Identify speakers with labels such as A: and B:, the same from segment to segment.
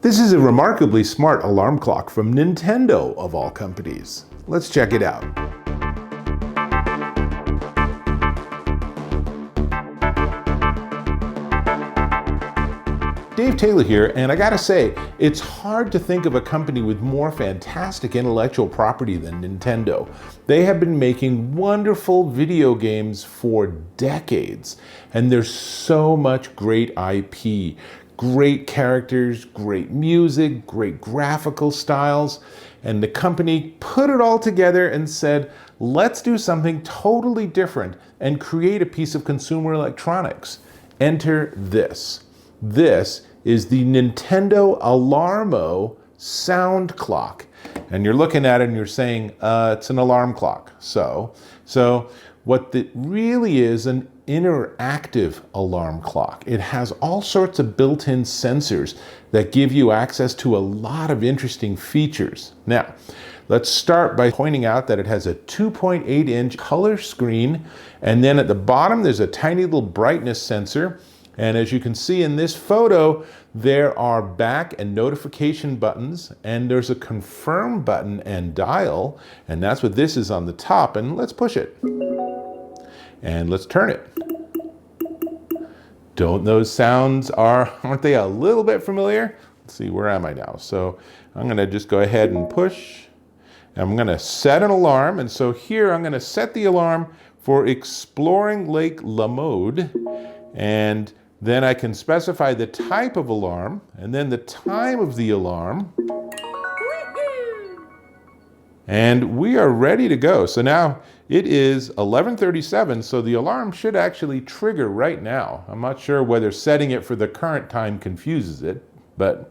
A: This is a remarkably smart alarm clock from Nintendo, of all companies. Let's check it out. Dave Taylor here, and I gotta say, it's hard to think of a company with more fantastic intellectual property than Nintendo. They have been making wonderful video games for decades, and there's so much great IP, great characters, great music, great graphical styles, and the company put it all together and said, let's do something totally different and create a piece of consumer electronics. Enter this. This is the Nintendo Alarmo Sound Clock. And you're looking at it and you're saying, it's an alarm clock. So what it really is, an interactive alarm clock. It has all sorts of built-in sensors that give you access to a lot of interesting features. Now, let's start by pointing out that it has a 2.8-inch color screen, and then at the bottom there's a tiny little brightness sensor. And as you can see in this photo, there are back and notification buttons, and there's a confirm button and dial, and that's what this is on the top. And let's push it. And let's turn it. Don't those sounds aren't they a little bit familiar? Let's see, where am I now? So I'm gonna just go ahead and push. I'm gonna set an alarm, and so here I'm gonna set the alarm for Exploring Lake LaMode, and then I can specify the type of alarm and then the time of the alarm. And we are ready to go. So now it is 11:37, so the alarm should actually trigger right now. I'm not sure whether setting it for the current time confuses it, but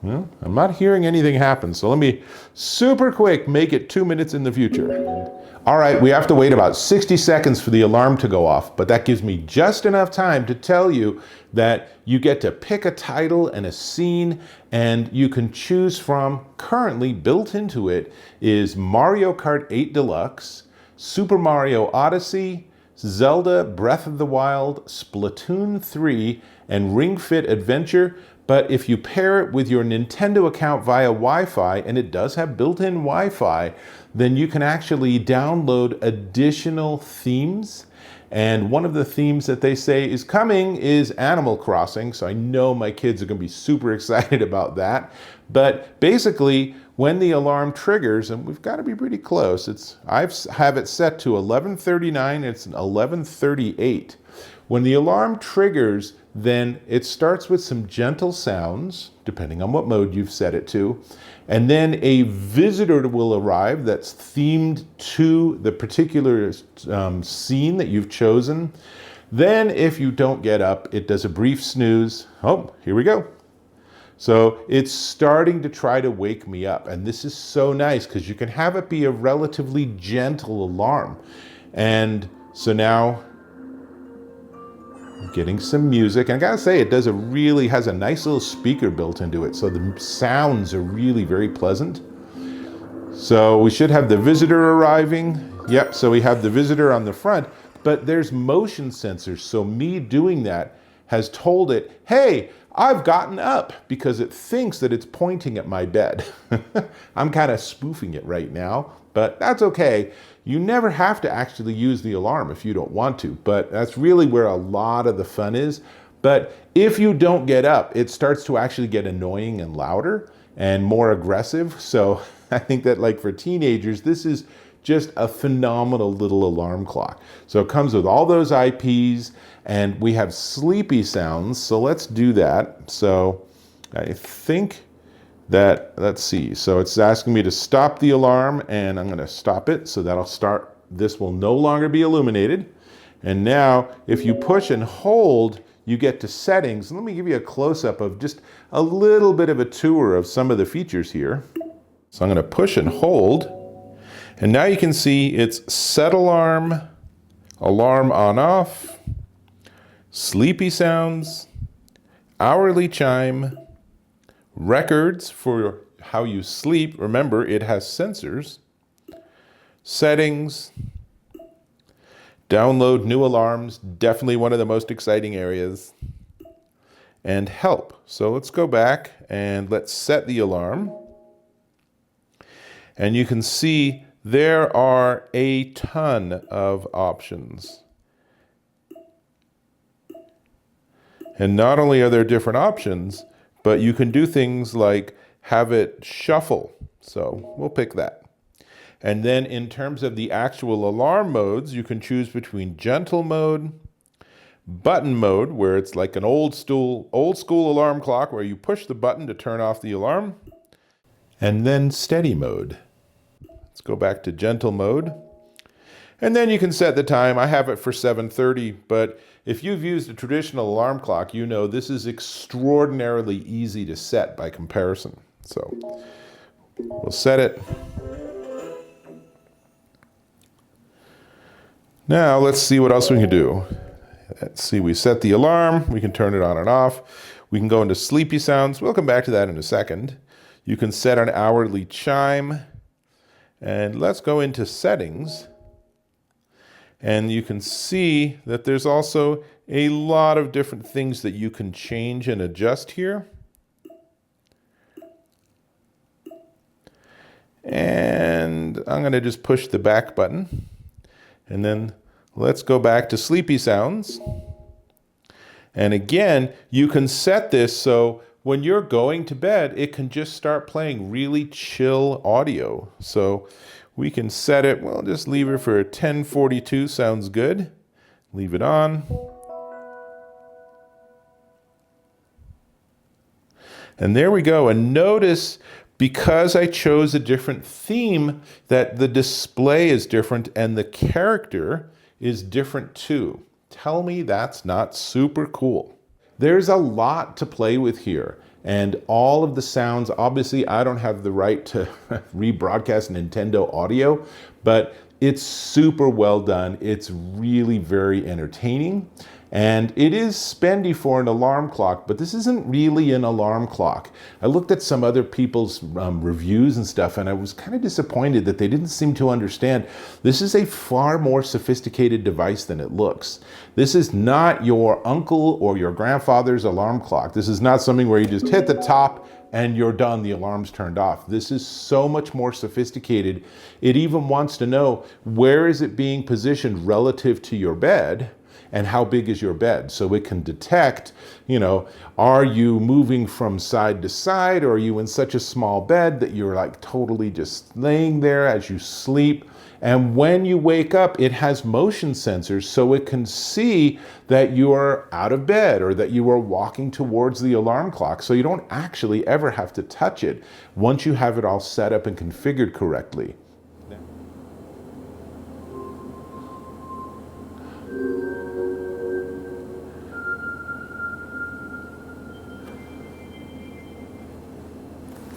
A: well, I'm not hearing anything happen. So let me super quick make it 2 minutes in the future. All right, we have to wait about 60 seconds for the alarm to go off, but that gives me just enough time to tell you that you get to pick a title and a scene, and you can choose from, currently built into it, is Mario Kart 8 Deluxe, Super Mario Odyssey, Zelda Breath of the Wild, Splatoon 3, and Ring Fit Adventure. But if you pair it with your Nintendo account via Wi-Fi, and it does have built-in Wi-Fi, then you can actually download additional themes. And one of the themes that they say is coming is Animal Crossing. So I know my kids are gonna be super excited about that. But basically, when the alarm triggers, and we've got to be pretty close, I have it set to 11:39, it's 11:38. When the alarm triggers, then it starts with some gentle sounds, depending on what mode you've set it to, and then a visitor will arrive that's themed to the particular scene that you've chosen. Then if you don't get up, it does a brief snooze. Oh, here we go. So it's starting to try to wake me up, and this is so nice because you can have it be a relatively gentle alarm. And so now getting some music, and I gotta say, it has a nice little speaker built into it, so the sounds are really very pleasant. So we should have the visitor arriving. Yep, so we have the visitor on the front, but there's motion sensors, so me doing that has told it, hey, I've gotten up, because it thinks that it's pointing at my bed. I'm kind of spoofing it right now, but that's okay. You never have to actually use the alarm if you don't want to, but that's really where a lot of the fun is. But if you don't get up, it starts to actually get annoying and louder and more aggressive. So I think that, like, for teenagers, this is just a phenomenal little alarm clock. So it comes with all those IPs, and we have sleepy sounds. So let's do that. So I think that, let's see, so it's asking me to stop the alarm, and I'm gonna stop it, so that'll start, this will no longer be illuminated. And now, if you push and hold, you get to settings. Let me give you a close-up of just a little bit of a tour of some of the features here. So I'm gonna push and hold, and now you can see it's set alarm, alarm on off, sleepy sounds, hourly chime, records for how you sleep. Remember, it has sensors. Settings. Download new alarms. Definitely one of the most exciting areas. and help. So let's go back and let's set the alarm. And you can see there are a ton of options. And not only are there different options, but you can do things like have it shuffle. So we'll pick that. And then in terms of the actual alarm modes, you can choose between gentle mode, button mode, where it's like an old school alarm clock where you push the button to turn off the alarm, and then steady mode. Let's go back to gentle mode. And then you can set the time. I have it for 7:30, but if you've used a traditional alarm clock, you know this is extraordinarily easy to set by comparison. So we'll set it. Now let's see what else we can do. Let's see, we set the alarm. We can turn it on and off. We can go into sleepy sounds. We'll come back to that in a second. You can set an hourly chime. And let's go into settings. And you can see that there's also a lot of different things that you can change and adjust here. And I'm going to just push the back button. And then let's go back to sleepy sounds. And again, you can set this so when you're going to bed, it can just start playing really chill audio. So we can set it, we'll just leave it for 10:42, sounds good. Leave it on. And there we go. And notice, because I chose a different theme, that the display is different and the character is different too. Tell me that's not super cool. There's a lot to play with here. And all of the sounds, obviously I don't have the right to rebroadcast Nintendo audio, but it's super well done. It's really very entertaining. And it is spendy for an alarm clock, but this isn't really an alarm clock. I looked at some other people's reviews and stuff, and I was kind of disappointed that they didn't seem to understand. This is a far more sophisticated device than it looks. This is not your uncle or your grandfather's alarm clock. This is not something where you just hit the top and you're done, the alarm's turned off. This is so much more sophisticated. It even wants to know, where is it being positioned relative to your bed? And how big is your bed? So it can detect, are you moving from side to side, or are you in such a small bed that you're like totally just laying there as you sleep? And when you wake up, it has motion sensors, so it can see that you are out of bed or that you are walking towards the alarm clock. So you don't actually ever have to touch it once you have it all set up and configured correctly.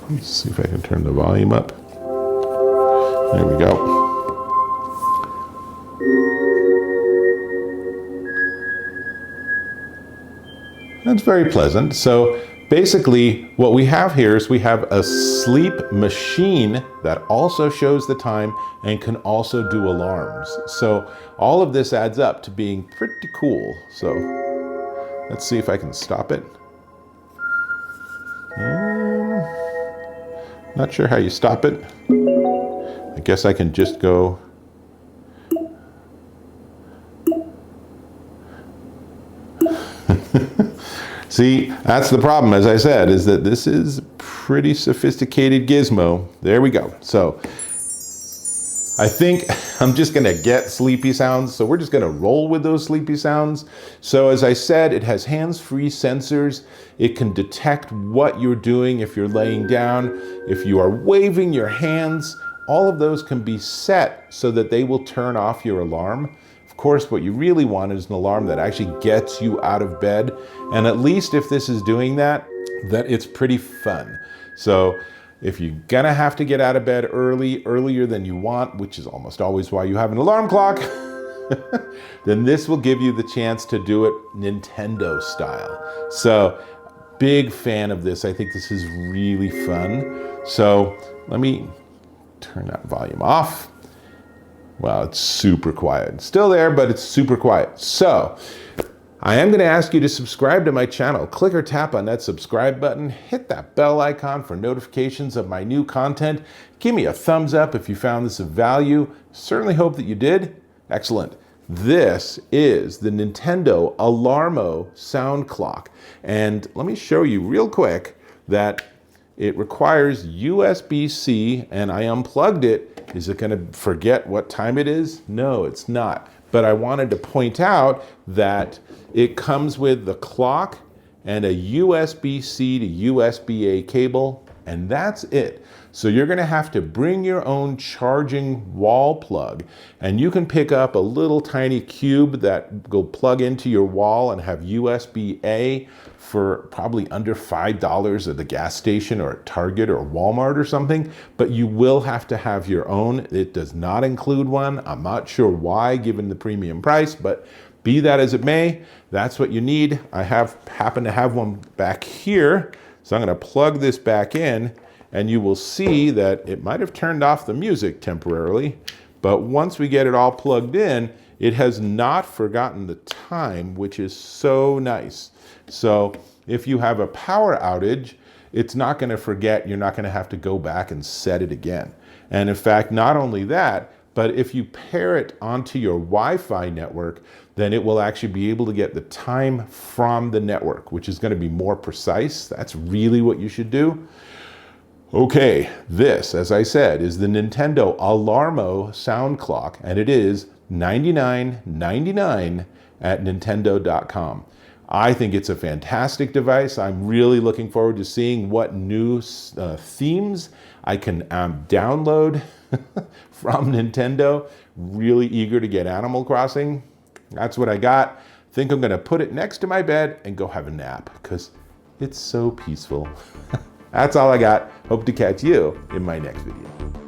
A: Let's see if I can turn the volume up. There we go. That's very pleasant. So basically what we have here is we have a sleep machine that also shows the time and can also do alarms. So all of this adds up to being pretty cool. So let's see if I can stop it. Not sure how you stop it. I guess I can just go. See, that's the problem, as I said, is that this is pretty sophisticated gizmo. There we go. So I think I'm just gonna get sleepy sounds. So we're just gonna roll with those sleepy sounds. So as I said, it has hands-free sensors. It can detect what you're doing if you're laying down, if you are waving your hands. All of those can be set so that they will turn off your alarm. Of course, what you really want is an alarm that actually gets you out of bed. And at least if this is doing that it's pretty fun. So if you're gonna have to get out of bed earlier than you want, which is almost always why you have an alarm clock, then this will give you the chance to do it Nintendo style. So big fan of this. I think this is really fun. So let me turn that volume off. Wow, it's super quiet. It's still there, but it's super quiet. So I am going to ask you to subscribe to my channel. Click or tap on that subscribe button, hit that bell icon for notifications of my new content. Give me a thumbs up if you found this of value. Certainly hope that you did. Excellent. This is the Nintendo Alarmo Sound Clock. And let me show you real quick that it requires USB-C, and I unplugged it. Is it going to forget what time it is? No, it's not. But I wanted to point out that it comes with the clock and a USB-C to USB-A cable, and that's it. So you're going to have to bring your own charging wall plug, and you can pick up a little tiny cube that will plug into your wall and have USB-A for probably under $5 at the gas station or at Target or Walmart or something, but you will have to have your own. It does not include one. I'm not sure why, given the premium price, but be that as it may, that's what you need. I happen to have one back here, so I'm going to plug this back in, and you will see that it might have turned off the music temporarily, but once we get it all plugged in, it has not forgotten the time, which is so nice. So if you have a power outage, it's not going to forget. You're not going to have to go back and set it again. And in fact, not only that, but if you pair it onto your Wi-Fi network, then it will actually be able to get the time from the network, which is going to be more precise. That's really what you should do. Okay, this, as I said, is the Nintendo Alarmo Sound Clock, and it is $99.99 at Nintendo.com. I think it's a fantastic device. I'm really looking forward to seeing what new themes I can download from Nintendo. Really eager to get Animal Crossing. That's what I got. Think I'm going to put it next to my bed and go have a nap because it's so peaceful. That's all I got. Hope to catch you in my next video.